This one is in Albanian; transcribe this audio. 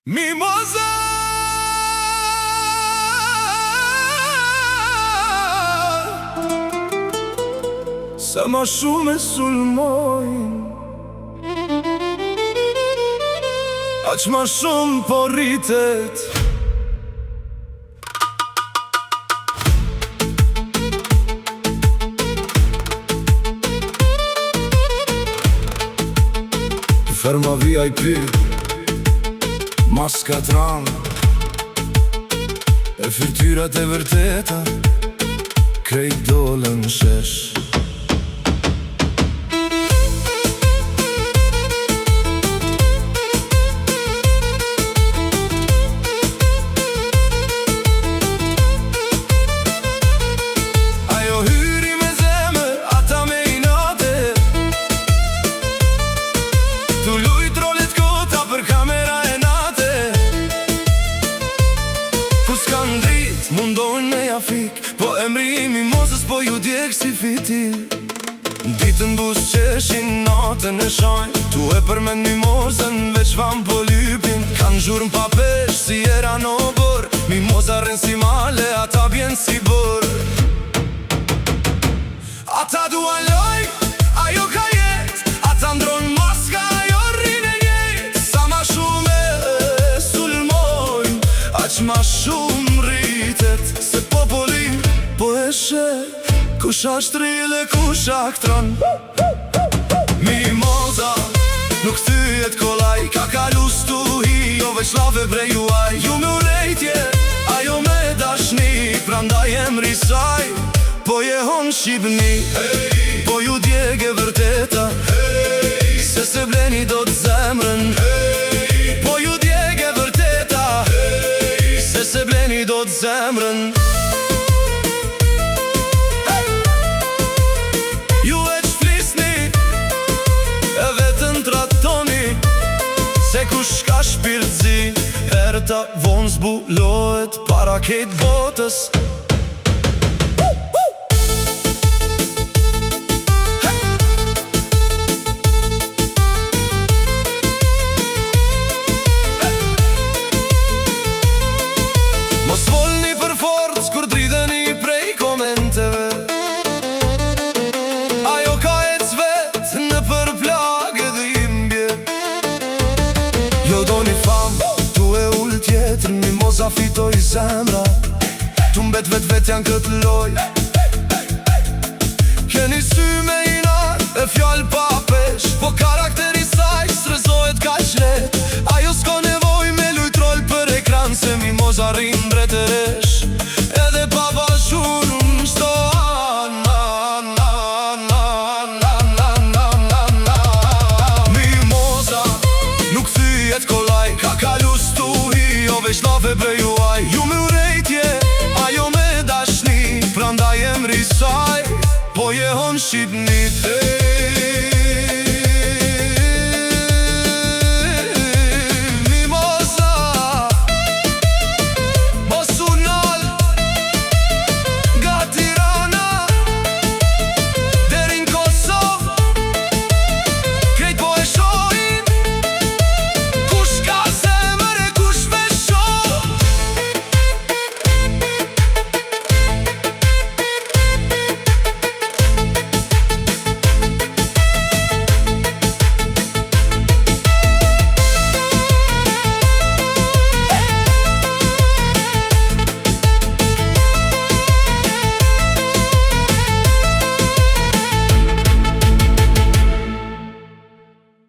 Mimoza sa ma shumë e sulmojnë, aq ma shumë po rritet. Ferma VIP, maska tran, e fyrtyrat e vërteta, krejt dole në shesh. Ajo hyri me zemër, ata me inate, tu lujt rolet kota për kamera e nate. Ku s'kan drit, mundojnë me jafik, po emri Mimozës po ju djek si fitil. Ditën bus qeshin, natën e shojnë, tu e përmend Mimozën, veç vam po lypin. Kan zhurën pa pesh, si era në bër, Mimoza rren si male, ata bjen si bër. Ata duan loj, ajo ka jet, ata ndron maska, ajo rrin e njet. Sa ma shumë e sulmojnë, aq ma shumë rritet. Se populli po e shet, kush asht rril e kush aktron. Mimoza nuk thyet kolaj, ka kalu stuhi, jo veç lave bre juaj. Ju me urejtje, ajo me dashni, prandaj emri saj po jehon Shqipni. Po ju djeg e vërteta, se se bleni do të zemrën. Po ju djeg e vërteta, se se bleni do të zemrën. Ju e që flisni, e vetën tratoni, se kush ka shpirtëzi, erta vonë zbulohet para kejt botës. Mos volni për forcë kur dridheni prej komenteve, ajo ka ec vet në përplagë dhe imbje. Jo do një fam, tu e ull tjetër, Mimoza fitoj zemra, tu mbet vet janë këtë loj. Keni sy me inar e fjall pa pesh, po karakteri saj s'rëzohet ka qlet. Ajo s'ko nevoj me lujt rol për ekran, se Mimoza rrin drejt e resh, edhe pa bashkun shto Mimoza nuk thyet kolaj, ka kalu stuhi, jo veç lave bre juaj. Ju me urejtje, ajo me dashni, prandaj emri saj po jehon Shqipni.